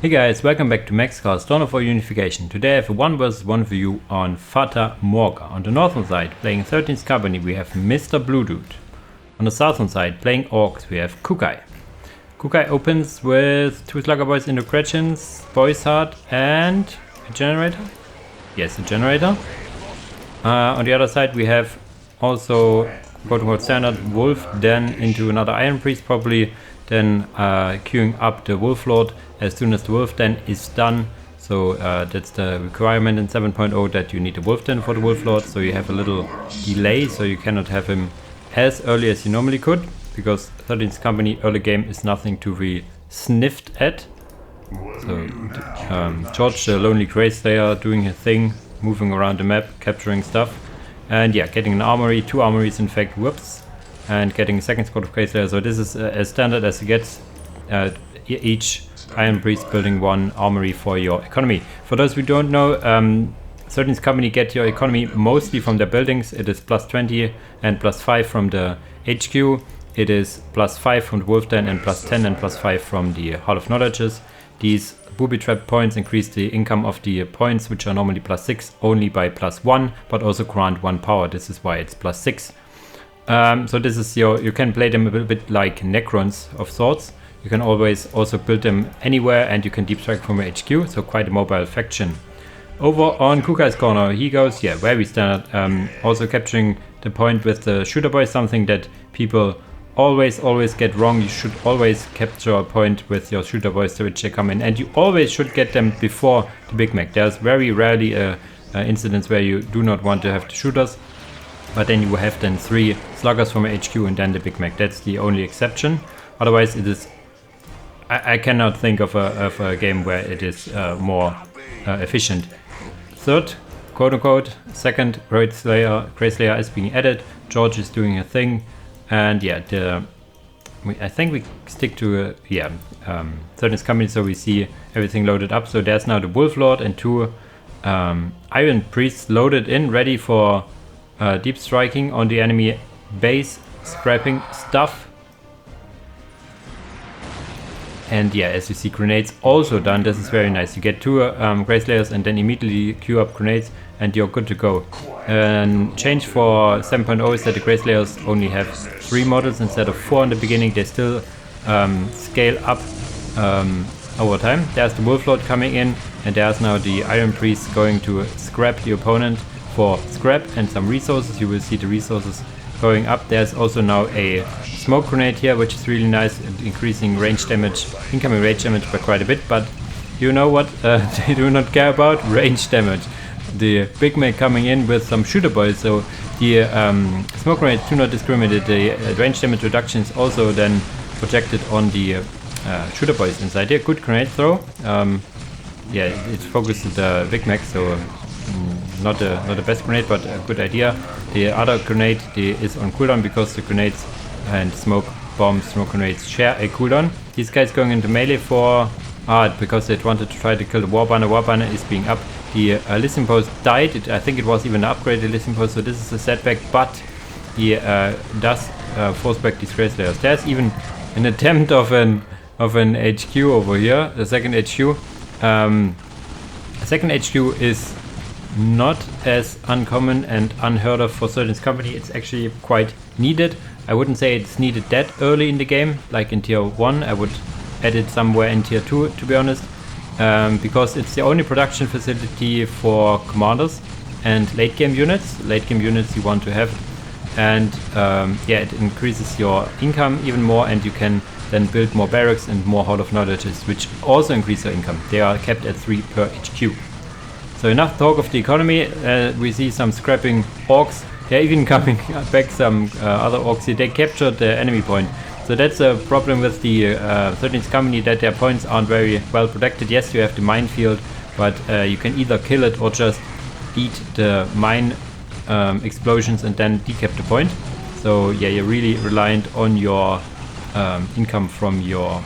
Hey guys, welcome back to MaxCast, Dawn of Unification. Today I have a 1 vs 1 view on Fata Mroga. On the northern side, playing 13th Company, we have MrBlueDude. On the southern side, playing Orks, we have Kykuy. Kykuy opens with 2 Slugger Boys into Gretchens, Boys Heart and a Generator? Yes, a Generator. On the other side we have also quote-unquote standard Wolf, then into another Iron Priest, probably then queuing up the Wolf Lord as soon as the Wolf Den is done. So that's the requirement in 7.0 that you need a Wolf Den for the Wolf Lord, so you have a little delay, so you cannot have him as early as you normally could, because 13th Company early game is nothing to be sniffed at. So George, the Lonely Grey Slayer, doing his thing, moving around the map, capturing stuff, and yeah, getting an armory, 2 armories in fact, whoops, and getting a second squad of Grey Slayer. So this is as standard as it gets. Each Iron Priest building 1 armory for your economy. For those who don't know, 13th Company get your economy mostly from their buildings. It is plus 20 and plus 5 from the HQ. It is plus 5 from the Wolf Den and plus 10 and plus 5 from the Hall of Knowledges. These booby trap points increase the income of the points, which are normally plus 6, only by plus 1, but also grant 1 power. This is why it's plus 6. So this is you can play them a little bit like Necrons of sorts. You can always also build them anywhere, and you can deep strike from a HQ, so quite a mobile faction. Over on Kukai's corner, he goes, yeah, very standard. Also capturing the point with the shooter boy, something that people always get wrong. You should always capture a point with your shooter boys to which they come in, and you always should get them before the Big Mac. There's very rarely incidents where you do not want to have the shooters, but then you have then 3 sluggers from a HQ and then the Big Mac. That's the only exception. Otherwise it is, I cannot think of a game where it is more efficient. Third, quote-unquote, second Grey Slayer is being added. George is doing a thing, and yeah, I think we stick to 13th Company, so we see everything loaded up. So there's now the Wolf Lord and 2 Iron Priests loaded in, ready for deep striking on the enemy base, scrapping stuff. And yeah, as you see, grenades also done. This is very nice. You get 2 Grey Slayers and then immediately queue up grenades and you're good to go. And change for 7.0 is that the Grey Slayers only have 3 models instead of 4 in the beginning. They still scale up over time. There's the Wolf Lord coming in, and there's now the Iron Priest going to scrap the opponent for scrap and some resources. You will see the resources going up. There's also now a smoke grenade here, which is really nice, increasing range damage, incoming range damage by quite a bit, but you know what they do not care about? Range damage. The Big Mac coming in with some shooter boys, so the smoke grenades do not discriminate. The range damage reduction is also then projected on the shooter boys inside here. Good grenade throw. Yeah, it's focused at the Big Mac, so not the best grenade, but a good idea. The other grenade is on cooldown because the grenades and smoke bombs, smoke grenades share a cooldown. These guys going into melee for because they wanted to try to kill the Warbanner. Warbanner is being up. The listening post died. I think it was even an upgraded listening post, so this is a setback, but he does force back these Grey Slayers. There's even an attempt of an HQ over here, the second HQ. Second HQ is not as uncommon and unheard of for 13th Company. It's actually quite needed. I wouldn't say it's needed that early in the game, like in tier 1. I would add it somewhere in tier 2, to be honest, because it's the only production facility for commanders and late game units. Late game units you want to have, and yeah, it increases your income even more, and you can then build more barracks and more Hall of Knowledges, which also increase your income. They are kept at 3 per HQ. So enough talk of the economy. We see some scrapping Orks. They're even coming back some other Orks here. They captured the enemy point. So that's a problem with the 13th Company, that their points aren't very well protected. Yes, you have the minefield, but you can either kill it or just eat the mine explosions and then decap the point. So yeah, you're really reliant on your income from your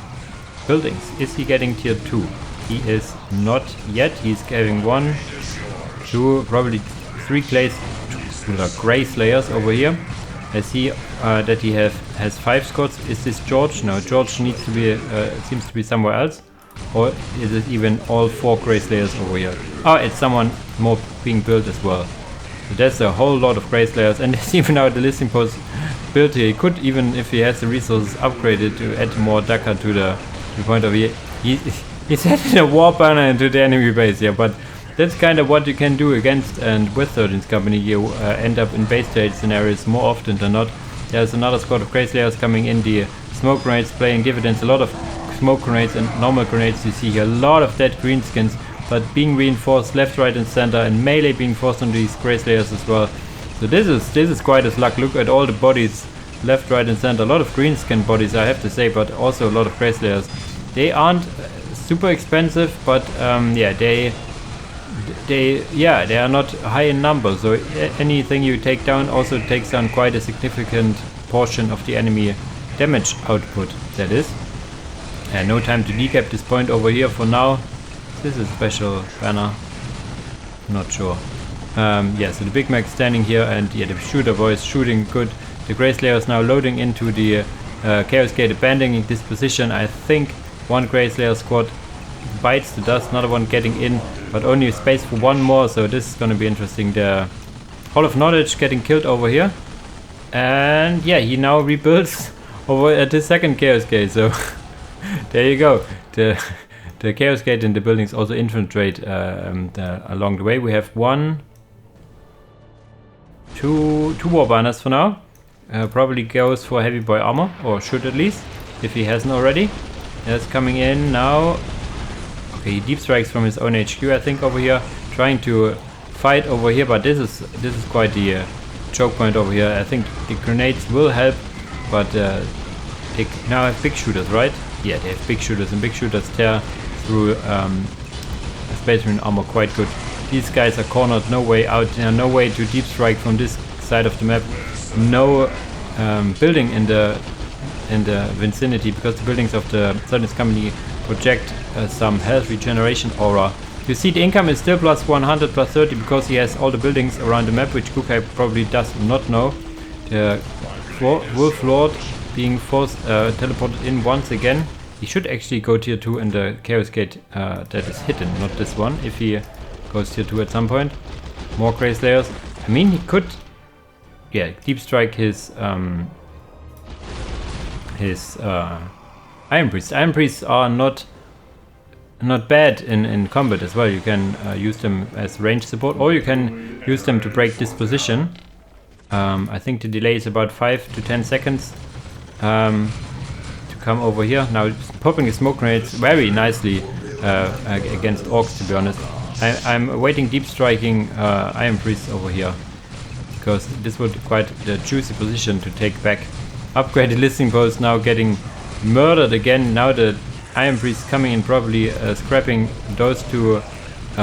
buildings. Is he getting tier 2? He is not yet. He's getting 1, 2, probably 3 Grey Slayers over here. I see that he has 5 squads. Is this George? No, George needs to be seems to be somewhere else. Or is it even all 4 Grey Slayers over here? Oh, it's someone more being built as well. So there's a whole lot of Grey Slayers, and there's even now the listing post built here. He could, even if he has the resources, upgraded to add more Daka to the point of view. He's adding a war banner into the enemy base here, but that's kind of what you can do against and with 13th Company. You end up in base stage scenarios more often than not. There's another squad of Grey Slayers coming in, the smoke grenades playing dividends, a lot of smoke grenades and normal grenades you see here, a lot of dead greenskins, but being reinforced left, right and center, and melee being forced on these Grey Slayers as well. So this is quite a slug. Look at all the bodies left, right and center, a lot of greenskin bodies I have to say, but also a lot of Grey Slayers. They aren't super expensive, but yeah, they are not high in number, so anything you take down also takes down quite a significant portion of the enemy damage output, that is. And no time to decap this point over here for now. This is a special banner, not sure. Yeah, so the Big Mac standing here, and yeah, the shooter boys shooting good. The Grey Slayer is now loading into the Chaos Gate, abandoning this position. I think one Grey Slayer squad bites the dust, another one getting in, but only space for one more, so this is going to be interesting. The Hall of Knowledge getting killed over here, and yeah, he now rebuilds over at the second Chaos Gate, so there you go. The Chaos Gate and the buildings also infiltrate along the way. We have two war banners for now. Probably goes for heavy boy armor, or should at least, if he hasn't already. That's coming in now. Okay, he deep strikes from his own HQ, I think, over here, trying to fight over here, but this is quite the choke point over here. I think the grenades will help, but they now have big shooters, right? Yeah, they have big shooters, and big shooters tear through Space Marine armor quite good. These guys are cornered, no way out, no way to deep strike from this side of the map. No building in the vicinity, because the buildings of the 13th Company project some health regeneration aura. You see the income is still plus 100, plus 30, because he has all the buildings around the map, which Kykuy probably does not know. The Wolf Lord being forced teleported in once again. He should actually go tier 2 in the Chaos Gate that is hidden, not this one, if he goes tier 2 at some point. More Grey Slayers. I mean, he could, yeah, deep strike his Iron Priests. Iron Priests are not bad in combat as well. You can use them as range support, or you can use them to break this position. I think the delay is about 5 to 10 seconds to come over here. Now popping the smoke grenades very nicely against Orks, to be honest. I'm awaiting deep striking Iron Priests over here, because this would be quite the juicy position to take back. Upgraded listing post now getting murdered again. Now the Iron Priest coming in, probably scrapping those two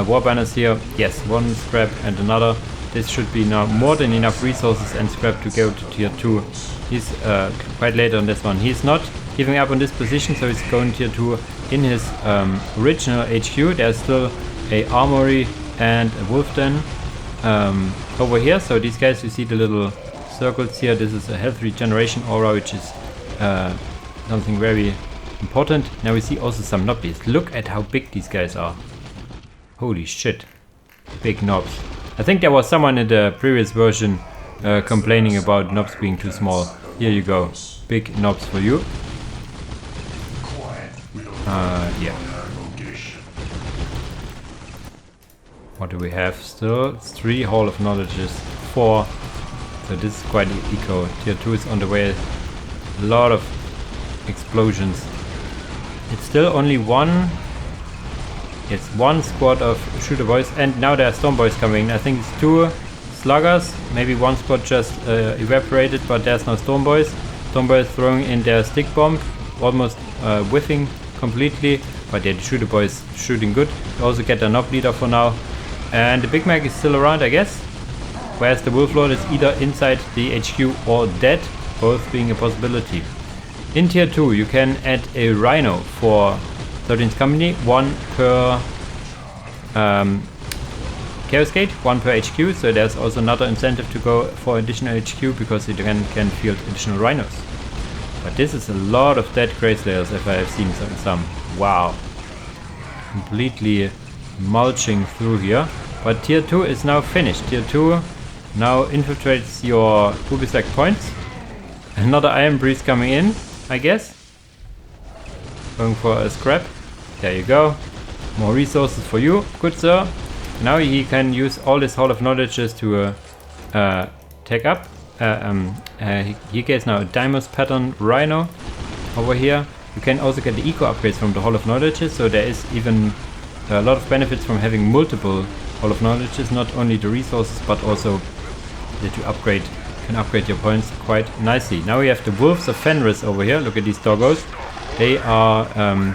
war banners here. Yes, one scrap and another. This should be now more than enough resources and scrap to go to tier 2. He's quite late on this one. He's not giving up on this position, so he's going tier 2 in his original HQ. There's still a armory and a wolf den over here. So these guys, you see the little circles here. This is a health regeneration aura, which is something very important. Now we see also some nobbies. Look at how big these guys are. Holy shit. Big knobs. I think there was someone in the previous version complaining about knobs being too small. Here you go. Big knobs for you. Yeah. What do we have still? It's 3 Hall of Knowledges, 4. So this is quite eco. Tier 2 is on the way. A lot of explosions. It's still only one. It's one squad of shooter boys, and now there are storm boys coming. I think it's 2 sluggers. Maybe one squad just evaporated, but there's no storm boys. Storm boys throwing in their stick bomb, almost whiffing completely. But yeah, the shooter boys shooting good. We also get a knob leader for now, and the Big Mac is still around, I guess. Whereas the Wolf Lord is either inside the HQ or dead, both being a possibility. In tier 2 you can add a Rhino for 13th Company, 1 per Chaos Gate, 1 per HQ, so there's also another incentive to go for additional HQ, because you can field additional Rhinos. But this is a lot of dead Grey Slayers, if I have seen some. Wow. completely mulching through here. But tier 2 is now finished. Tier 2 now infiltrates your booby stack points. Another Iron Priest coming in, I guess. Going for a scrap. There you go. More resources for you, good sir. Now he can use all his Hall of Knowledges to take up. He gets now a Dimos pattern Rhino over here. You can also get the eco upgrades from the Hall of Knowledges, so there is even a lot of benefits from having multiple Hall of Knowledges, not only the resources but also that you can upgrade your points quite nicely. Now we have the Wolves of Fenris over here. Look at these doggos. They are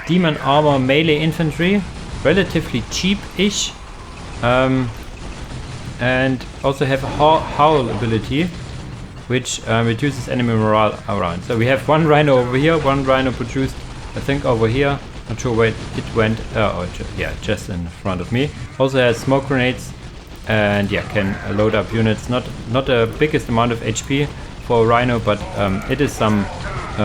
demon armor melee infantry, relatively cheap-ish, and also have a howl ability, which reduces enemy morale around. So we have one rhino over here, one rhino produced, I think, over here. Not sure where it went. Yeah, just in front of me. Also has smoke grenades, and yeah, can load up units. Not the biggest amount of HP for a rhino, but it is some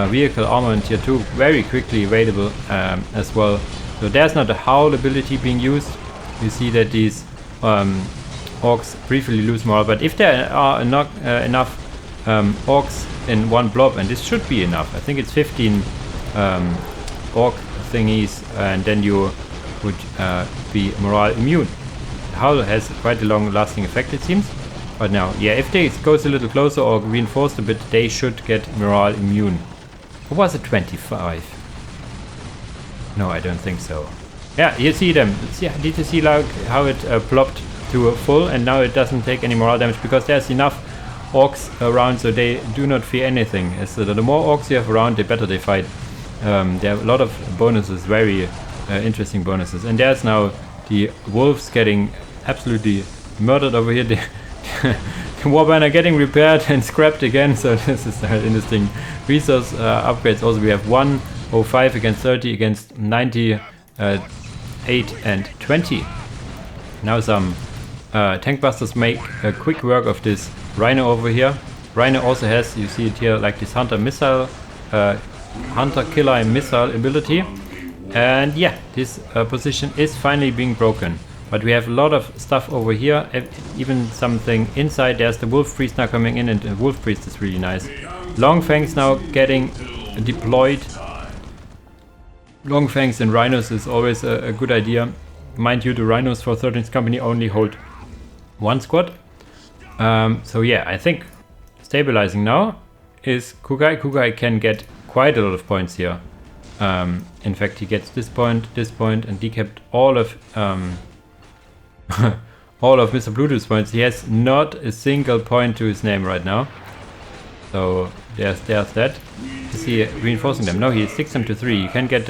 vehicle armor in tier 2, very quickly available as well. So there's not a howl ability being used. You see that these orcs briefly lose morale, but if there are enough orcs in one blob, and this should be enough, I think it's 15 orc thingies, and then you would be morale immune. The howl has quite a long lasting effect, it seems. But now, yeah, if they goes a little closer or reinforced a bit, they should get morale immune. Or was it 25? No, I don't think so. Yeah, you see them. Did you see like how it plopped to a full, and now it doesn't take any morale damage because there's enough orcs around, so they do not fear anything. As the more orcs you have around, the better they fight. There are a lot of bonuses, very interesting bonuses. And there's now the wolves getting absolutely murdered over here. The Warbanner getting repaired and scrapped again, so this is interesting. Resource upgrades also, we have 105 against 30 against 98 and 20. Now some tank busters make a quick work of this Rhino over here. Rhino also has, you see it here, like this hunter killer missile ability. And yeah, this position is finally being broken. But we have a lot of stuff over here, even something inside. There's the Wolf Priest now coming in, and the Wolf Priest is really nice. Long Fangs now getting deployed. Long Fangs and Rhinos is always a good idea. Mind you, the Rhinos for 13th Company only hold one squad. So yeah, I think stabilizing now is Kykuy. Kykuy can get quite a lot of points here. In fact, he gets this point, and decapped all of all of MrBlueDude's points. He has not a single point to his name right now. So there's that. Is he reinforcing them? No, he 6 them to 3. You can get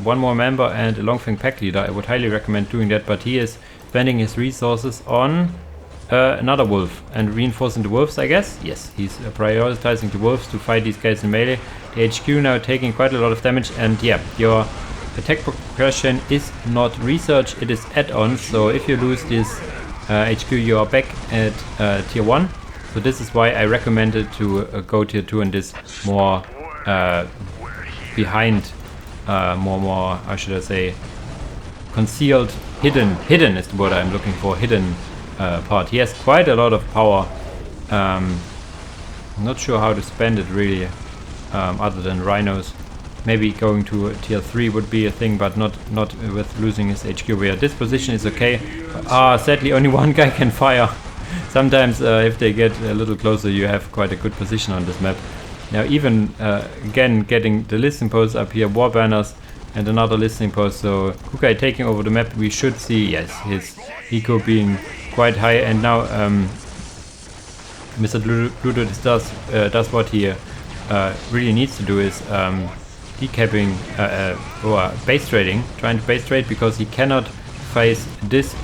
one more member and a Longfang pack leader. I would highly recommend doing that, but he is spending his resources on another wolf and reinforcing the wolves, I guess. Yes, he's prioritizing the wolves to fight these guys in melee. The HQ now taking quite a lot of damage, and yeah, your attack progression is not research, it is add-on. So if you lose this HQ, you are back at tier 1. So this is why I recommended to go tier 2 and this more behind, more, how should I say, concealed, hidden is the word I'm looking for, hidden part. He has quite a lot of power. I'm not sure how to spend it really, other than rhinos. Maybe going to tier 3 would be a thing, but not with losing his HQ. Where this position is okay. Sadly only one guy can fire. Sometimes if they get a little closer, you have quite a good position on this map. Now even again getting the listening posts up here, war banners and another listening post. So Kykuy taking over the map. We should see, yes, his eco being quite high, and now MrBlueDude does what he really needs to do, is decapping or base trading, trying to base trade, because he cannot face this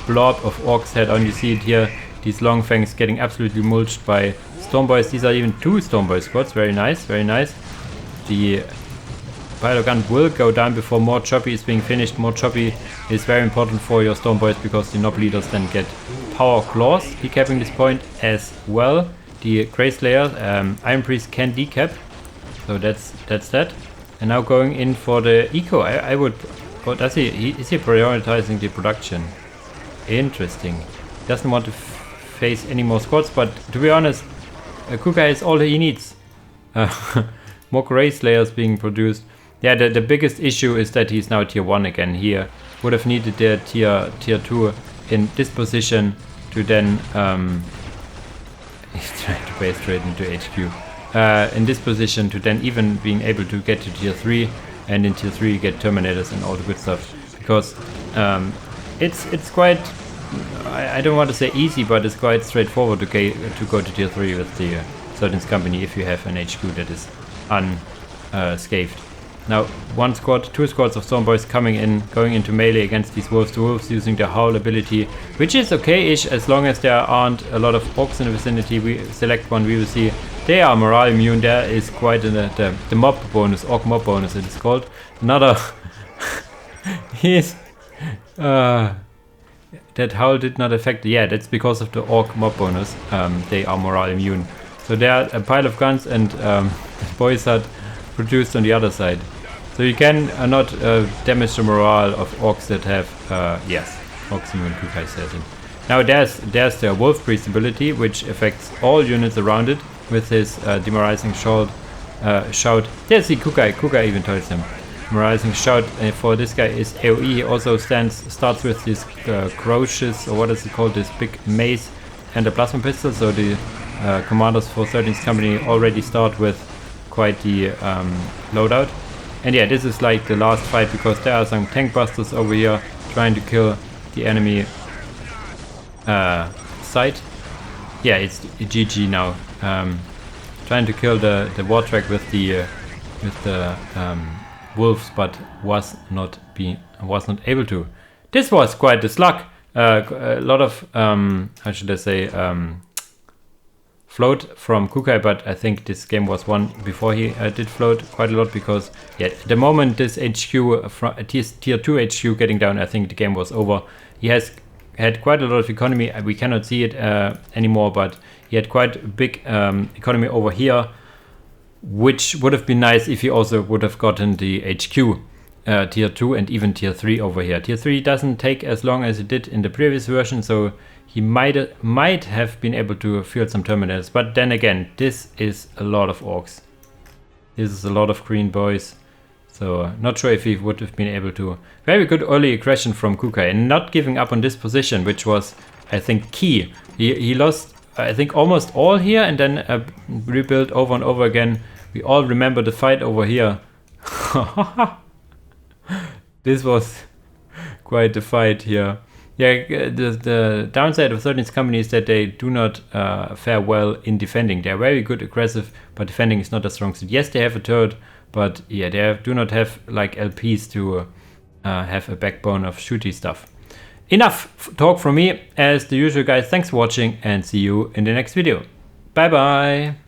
blob of orcs head on. You see it here, these long fangs getting absolutely mulched by Stormboys. These are even 2 Stormboy squads. Very nice, very nice. The pilot gun will go down before more choppy is being finished. More choppy is very important for your Stormboys because the Nob leaders then get power claws, decapping this point as well. The Grey Slayer, Iron Priest can decap, so that's that. And now going in for the eco. I would Oh, does he is he prioritizing the production? Interesting. Doesn't want to face any more squads, but to be honest, Kykuy is all he needs. More Grey Slayers being produced. Yeah, the biggest issue is that he's now tier 1 again. He would have needed their tier 2 in this position to then he's trying to base straight into HQ. In this position to then even being able to get to tier 3, and in tier 3 get Terminators and all the good stuff. Because it's quite, I don't want to say easy, but it's quite straightforward to go to tier 3 with the Certain Company if you have an HQ that is unscathed. Now, one squad, 2 squads of Stormboys coming in, going into melee against these wolves. The wolves using the howl ability, which is okay-ish as long as there aren't a lot of orcs in the vicinity. We select one, we will see they are morale immune. There is quite the mob bonus, orc mob bonus it is called. Another, that howl did not affect, yeah, that's because of the orc mob bonus. They are morale immune. So there are a pile of guns and boys are produced on the other side. So you can not damage the morale of orcs that have, yes, orcs immune, Kykuy says it. Now there's the Wolf Priest ability, which affects all units around it with his demoralizing shout. There's the Kykuy even tells him. Demoralizing shout for this guy is AoE. He also starts with this crocious, or what is it called, this big mace and a plasma pistol. So the commanders for 13th Company already start with quite the loadout. And yeah, this is like the last fight because there are some tank busters over here trying to kill the enemy site. Yeah, it's GG now. Trying to kill the Wartrack with the wolves, but was not able to. This was quite the slug. A lot of how should I say, float from Kykuy, but I think this game was won before he did float quite a lot because yeah, the moment this HQ tier 2 HQ getting down, I think the game was over. He has had quite a lot of economy. We cannot see it anymore, but he had quite a big economy over here, which would have been nice if he also would have gotten the HQ tier 2 and even tier 3 over here. Tier 3 doesn't take as long as it did in the previous version, so he might have been able to field some terminals. But then again, this is a lot of orcs. This is a lot of green boys. So not sure if he would have been able to. Very good early aggression from Kykuy and not giving up on this position, which was, I think, key. He lost, I think, almost all here and then rebuilt over and over again. We all remember the fight over here. This was quite a fight here. Yeah, the downside of 13th Company is that they do not fare well in defending. They are very good aggressive, but defending is not a strong suit. Yes, they have a turret, but yeah, they do not have like LPs to have a backbone of shooty stuff. Enough talk from me. As the usual, guys, thanks for watching and see you in the next video. Bye bye.